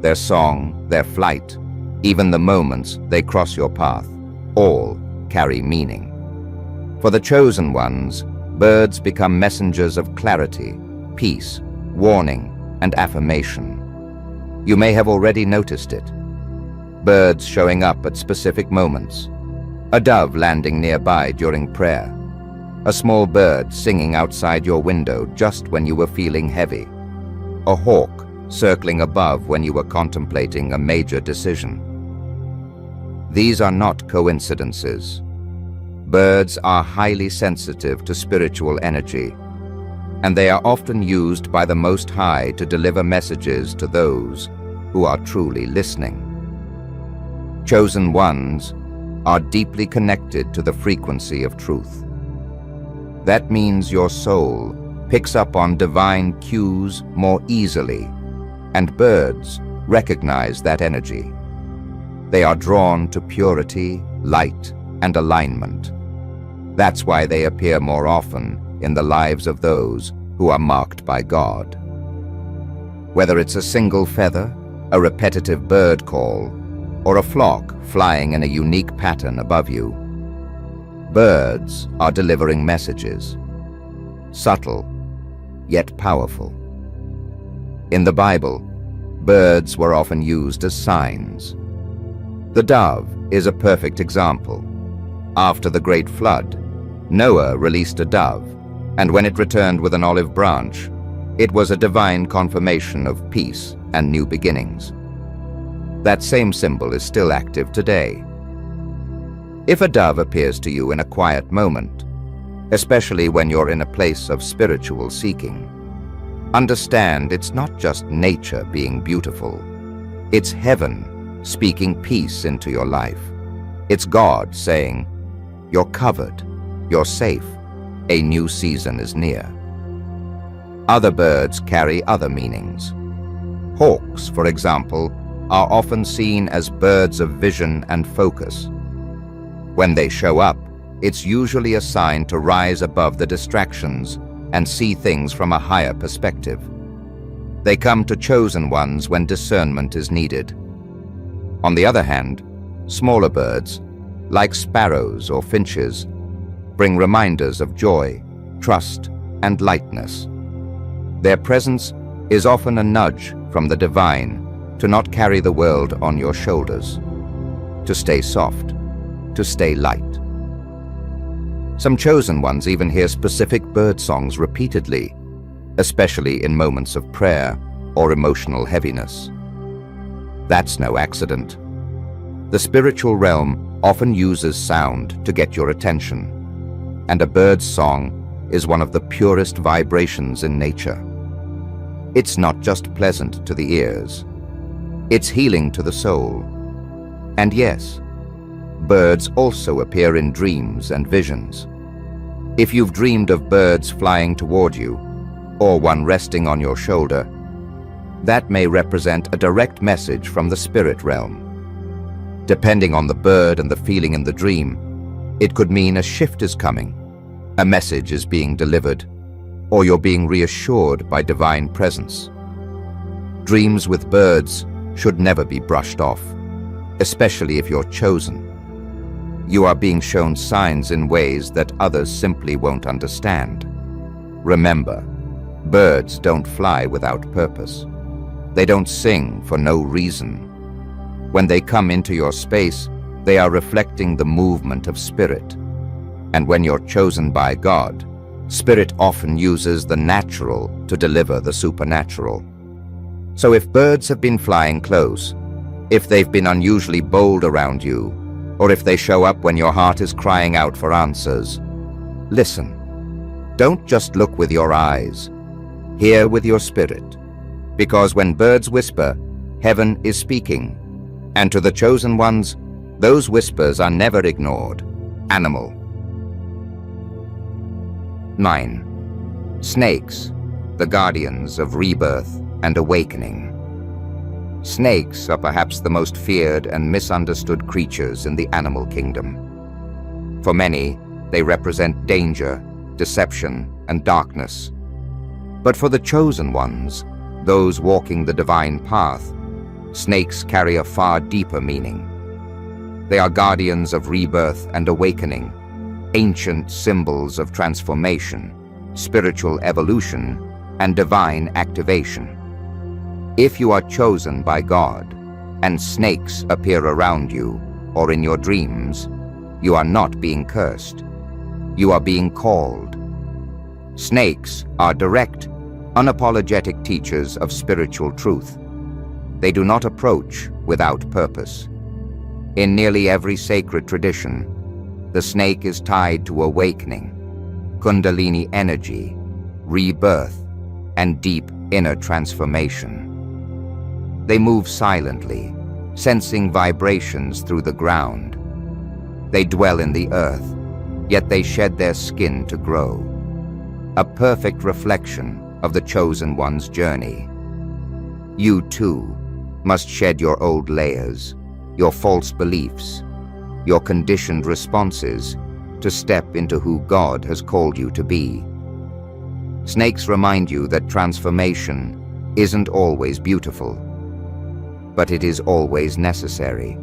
Their song, their flight, even the moments they cross your path, all carry meaning. For the chosen ones, birds become messengers of clarity, peace, warning, and affirmation. You may have already noticed it. Birds showing up at specific moments. A dove landing nearby during prayer. A small bird singing outside your window just when you were feeling heavy. A hawk circling above when you were contemplating a major decision. These are not coincidences. Birds are highly sensitive to spiritual energy, and they are often used by the Most High to deliver messages to those who are truly listening. Chosen ones are deeply connected to the frequency of truth. That means your soul picks up on divine cues more easily, and birds recognize that energy. They are drawn to purity, light, and alignment. That's why they appear more often in the lives of those who are marked by God. Whether it's a single feather, a repetitive bird call, or a flock flying in a unique pattern above you, birds are delivering messages, subtle yet powerful. In the Bible, birds were often used as signs. The dove is a perfect example. After the great flood, Noah released a dove, and when it returned with an olive branch, it was a divine confirmation of peace and new beginnings. That same symbol is still active today. If a dove appears to you in a quiet moment, especially when you're in a place of spiritual seeking, understand it's not just nature being beautiful. It's heaven speaking peace into your life. It's God saying, "You're covered, you're safe, a new season is near." Other birds carry other meanings. Hawks, for example, are often seen as birds of vision and focus. When they show up, it's usually a sign to rise above the distractions and see things from a higher perspective. They come to chosen ones when discernment is needed. On the other hand, smaller birds, like sparrows or finches, bring reminders of joy, trust, and lightness. Their presence is often a nudge from the divine to not carry the world on your shoulders, to stay soft, to stay light. Some chosen ones even hear specific bird songs repeatedly, especially in moments of prayer or emotional heaviness. That's no accident. The spiritual realm often uses sound to get your attention, and a bird's song is one of the purest vibrations in nature. It's not just pleasant to the ears. It's healing to the soul. And yes, birds also appear in dreams and visions. If you've dreamed of birds flying toward you, or one resting on your shoulder, that may represent a direct message from the spirit realm. Depending on the bird and the feeling in the dream, it could mean a shift is coming, a message is being delivered, or you're being reassured by divine presence. Dreams with birds should never be brushed off, especially if you're chosen. You are being shown signs in ways that others simply won't understand. Remember, birds don't fly without purpose. They don't sing for no reason. When they come into your space, they are reflecting the movement of spirit. And when you're chosen by God, spirit often uses the natural to deliver the supernatural. So if birds have been flying close, if they've been unusually bold around you, or if they show up when your heart is crying out for answers, listen. Don't just look with your eyes. Hear with your spirit. Because when birds whisper, heaven is speaking. And to the chosen ones, those whispers are never ignored. Animal. 9. Snakes, the guardians of rebirth and awakening. Snakes are perhaps the most feared and misunderstood creatures in the animal kingdom. For many, they represent danger, deception, and darkness. But for the chosen ones, those walking the divine path, snakes carry a far deeper meaning. They are guardians of rebirth and awakening, ancient symbols of transformation, spiritual evolution, and divine activation. If you are chosen by God, and snakes appear around you or in your dreams, you are not being cursed. You are being called. Snakes are direct, unapologetic teachers of spiritual truth. They do not approach without purpose. In nearly every sacred tradition, the snake is tied to awakening, Kundalini energy, rebirth, and deep inner transformation. They move silently, sensing vibrations through the ground. They dwell in the earth, yet they shed their skin to grow. A perfect reflection of the chosen one's journey. You too must shed your old layers, your false beliefs, your conditioned responses to step into who God has called you to be. Snakes remind you that transformation isn't always beautiful, but it is always necessary.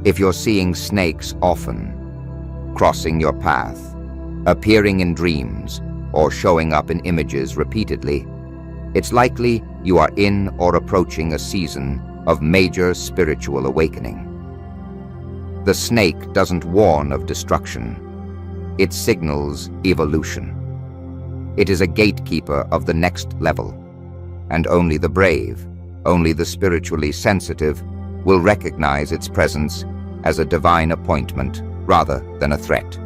If you're seeing snakes often, crossing your path, appearing in dreams, or showing up in images repeatedly, it's likely you are in or approaching a season of major spiritual awakening. The snake doesn't warn of destruction. It signals evolution. It is a gatekeeper of the next level, and only the brave, only the spiritually sensitive, will recognize its presence as a divine appointment rather than a threat.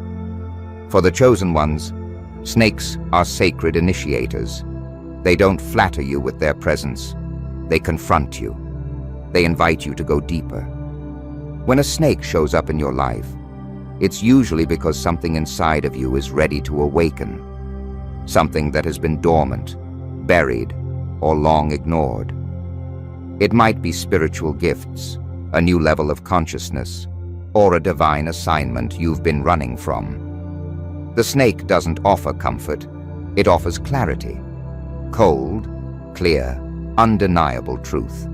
For the chosen ones, snakes are sacred initiators. They don't flatter you with their presence. They confront you. They invite you to go deeper. When a snake shows up in your life, it's usually because something inside of you is ready to awaken, something that has been dormant, buried, or long ignored. It might be spiritual gifts, a new level of consciousness, or a divine assignment you've been running from. The snake doesn't offer comfort, it offers clarity. Cold, clear, undeniable truth.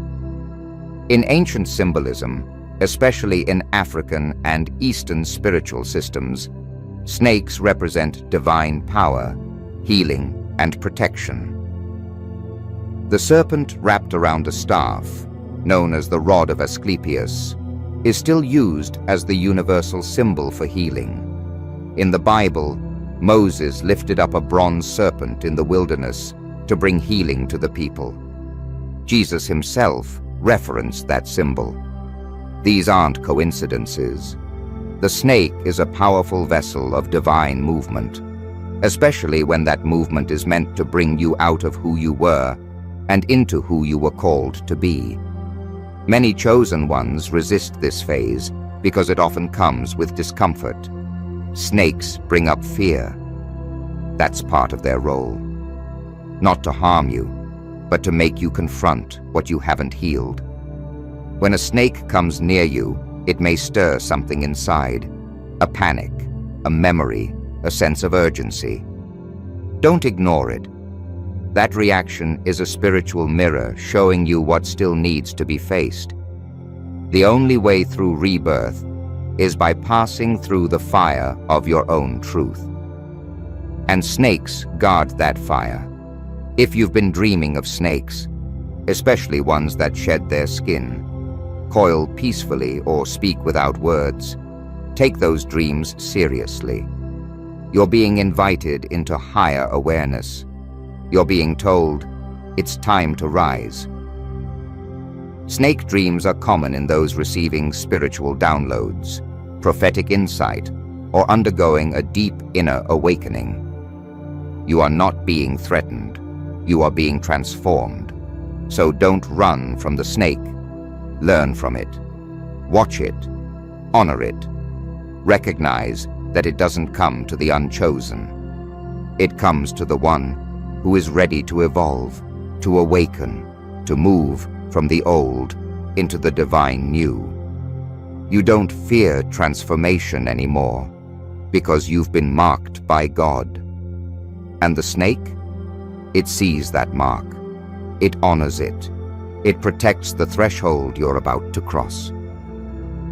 In ancient symbolism, especially in African and Eastern spiritual systems, snakes represent divine power, healing, and protection. The serpent wrapped around a staff, known as the rod of Asclepius, is still used as the universal symbol for healing. In the Bible, Moses lifted up a bronze serpent in the wilderness to bring healing to the people. Jesus himself referenced that symbol. These aren't coincidences. The snake is a powerful vessel of divine movement, especially when that movement is meant to bring you out of who you were and into who you were called to be. Many chosen ones resist this phase because it often comes with discomfort. Snakes bring up fear. That's part of their role. Not to harm you, but to make you confront what you haven't healed. When a snake comes near you, it may stir something inside, a panic, a memory, a sense of urgency. Don't ignore it. That reaction is a spiritual mirror showing you what still needs to be faced. The only way through rebirth is by passing through the fire of your own truth. And snakes guard that fire. If you've been dreaming of snakes, especially ones that shed their skin, coil peacefully or speak without words, take those dreams seriously. You're being invited into higher awareness. You're being told, it's time to rise. Snake dreams are common in those receiving spiritual downloads, prophetic insight, or undergoing a deep inner awakening. You are not being threatened. You are being transformed. So don't run from the snake. Learn from it. Watch it. Honor it. Recognize that it doesn't come to the unchosen. It comes to the one who is ready to evolve, to awaken, to move from the old into the divine new. You don't fear transformation anymore because you've been marked by God. And the snake? It sees that mark. It honors it. It protects the threshold you're about to cross.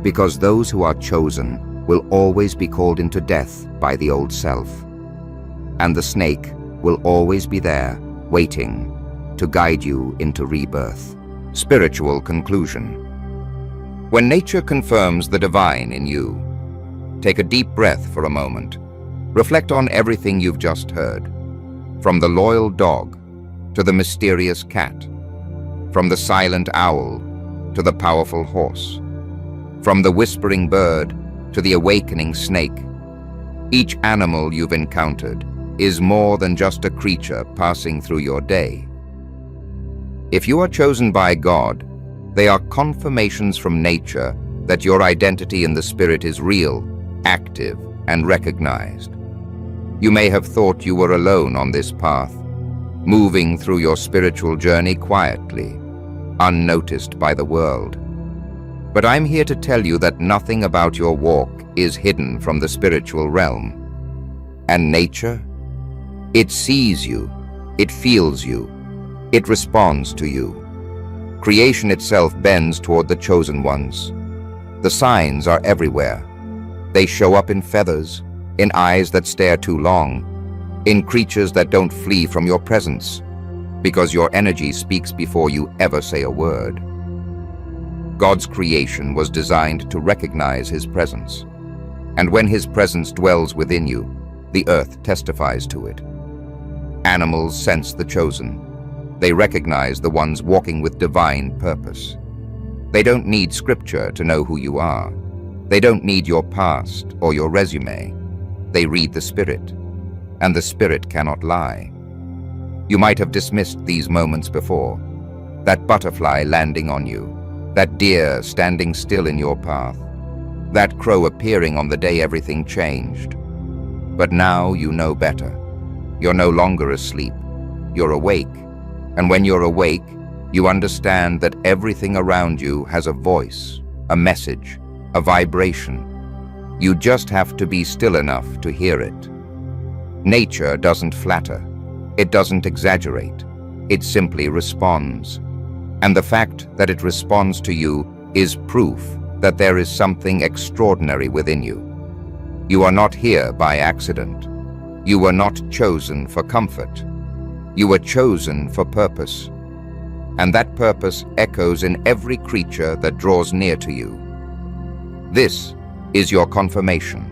Because those who are chosen will always be called into death by the old self. And the snake will always be there, waiting to guide you into rebirth. Spiritual conclusion. When nature confirms the divine in you, take a deep breath for a moment. Reflect on everything you've just heard. From the loyal dog to the mysterious cat. From the silent owl to the powerful horse. From the whispering bird to the awakening snake. Each animal you've encountered is more than just a creature passing through your day. If you are chosen by God, they are confirmations from nature that your identity in the Spirit is real, active, and recognized. You may have thought you were alone on this path, moving through your spiritual journey quietly, unnoticed by the world. But I'm here to tell you that nothing about your walk is hidden from the spiritual realm. And nature? It sees you, it feels you, it responds to you. Creation itself bends toward the chosen ones. The signs are everywhere. They show up in feathers, in eyes that stare too long, in creatures that don't flee from your presence, because your energy speaks before you ever say a word. God's creation was designed to recognize His presence, and when His presence dwells within you, the earth testifies to it. Animals sense the chosen. They recognize the ones walking with divine purpose. They don't need scripture to know who you are. They don't need your past or your resume. They read the Spirit, and the Spirit cannot lie. You might have dismissed these moments before. That butterfly landing on you, that deer standing still in your path, that crow appearing on the day everything changed. But now you know better. You're no longer asleep. You're awake. And when you're awake, you understand that everything around you has a voice, a message, a vibration. You just have to be still enough to hear it. Nature doesn't flatter. It doesn't exaggerate. It simply responds. And the fact that it responds to you is proof that there is something extraordinary within you. You are not here by accident. You were not chosen for comfort. You were chosen for purpose. And that purpose echoes in every creature that draws near to you. This is your confirmation.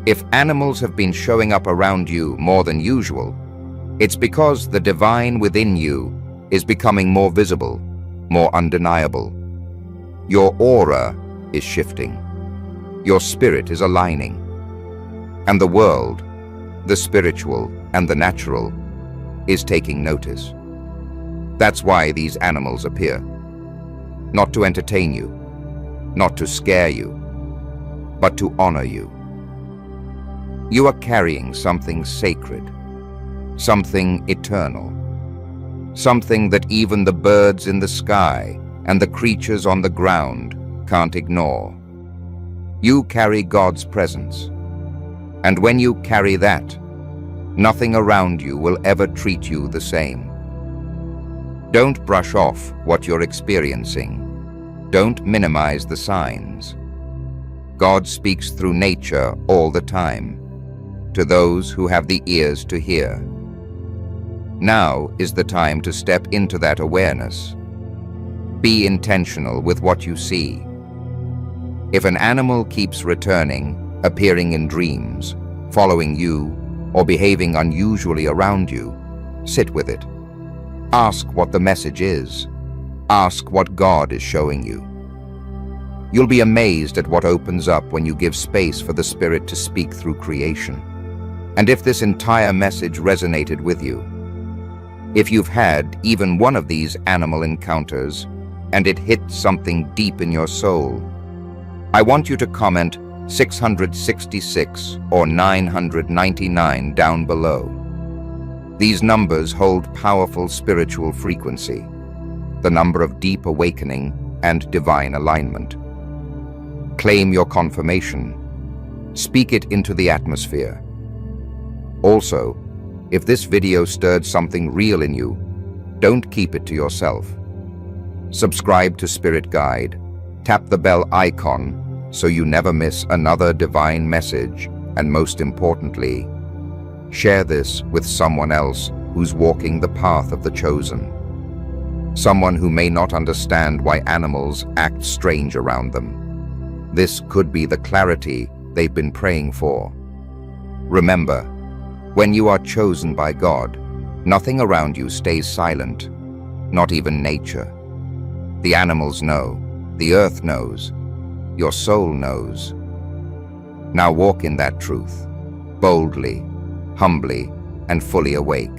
If animals have been showing up around you more than usual, it's because the divine within you is becoming more visible, more undeniable. Your aura is shifting. Your spirit is aligning. And the world the spiritual and the natural, is taking notice. That's why these animals appear. Not to entertain you, not to scare you, but to honor you. You are carrying something sacred, something eternal, something that even the birds in the sky and the creatures on the ground can't ignore. You carry God's presence, and when you carry that, nothing around you will ever treat you the same. Don't brush off what you're experiencing. Don't minimize the signs. God speaks through nature all the time, to those who have the ears to hear. Now is the time to step into that awareness. Be intentional with what you see. If an animal keeps returning, appearing in dreams, following you, or behaving unusually around you, sit with it. Ask what the message is. Ask what God is showing you. You'll be amazed at what opens up when you give space for the Spirit to speak through creation. And if this entire message resonated with you, if you've had even one of these animal encounters and it hit something deep in your soul, I want you to comment 666 or 999 down below. These numbers hold powerful spiritual frequency, the number of deep awakening and divine alignment. Claim your confirmation. Speak it into the atmosphere. Also, if this video stirred something real in you, don't keep it to yourself. Subscribe to Spirit Guide. Tap the bell icon so you never miss another divine message, and most importantly, share this with someone else who's walking the path of the chosen. Someone who may not understand why animals act strange around them. This could be the clarity they've been praying for. Remember, when you are chosen by God, nothing around you stays silent, not even nature. The animals know, the earth knows, your soul knows. Now walk in that truth, boldly, humbly, and fully awake.